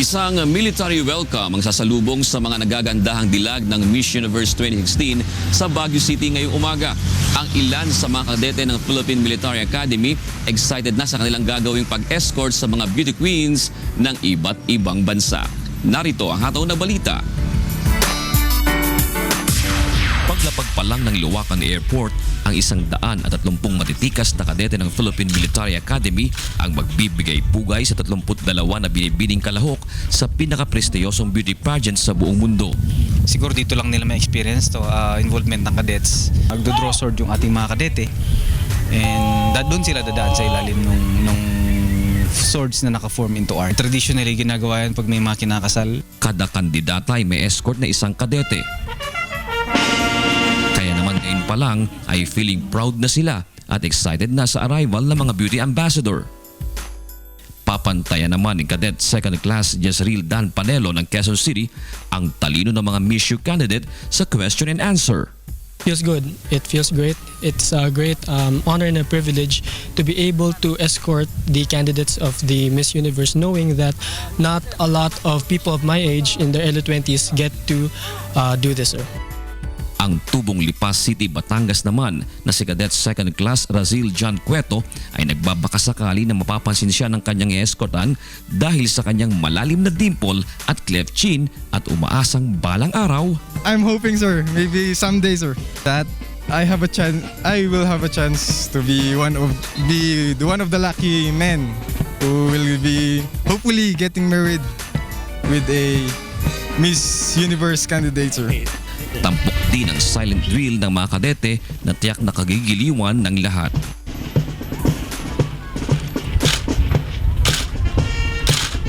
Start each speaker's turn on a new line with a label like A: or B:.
A: Isang military welcome ang sasalubong sa mga nagagandahang dilag ng Miss Universe 2016 sa Baguio City ngayong umaga. Ang ilan sa mga kadete ng Philippine Military Academy excited na sa kanilang gagawing pag-escort sa mga beauty queens ng iba't ibang bansa. Narito ang hataw na balita. Paglapag pa lang ng Luwakan Airport, ang 130 matitikas na kadete ng Philippine Military Academy ang magbibigay pugay sa 32 na binibining kalahok sa pinaka-prestiyosong beauty pageant sa buong mundo.
B: Siguro dito lang nila may experience to involvement ng cadets. Magdo-draw sword yung ating mga kadete and doon sila dadaan sa ilalim nung swords na naka-form into art. Traditionally ginagawa yan pag may mga kinakasal.
A: Kada kandidata ay may escort na isang kadete. Kaya naman ngayon pa lang ay feeling proud na sila at excited na sa arrival ng mga beauty ambassador. Papantayan naman ni Cadet Second Class Jezreel Dan Panelo ng Quezon City ang talino ng mga Miss U candidate sa question and answer.
C: Feels good. It feels great. It's a great honor and a privilege to be able to escort the candidates of the Miss Universe, knowing that not a lot of people of my age in their early 20s get to do this, sir.
A: Ang Tubong Lipas City, Batangas naman na si Cadet Second Class Razil John Cueto ay nagbabakasakali na mapapansin siya ng kanyang escortan dahil sa kanyang malalim na dimple at cleft chin at umaasang balang araw.
D: I'm hoping, sir, maybe someday, sir, that I will have a chance to be one of the lucky men who will be hopefully getting married with a Miss Universe candidate, sir.
A: Tampok din ang silent drill ng mga kadete na tiyak na kagigiliwan ng lahat.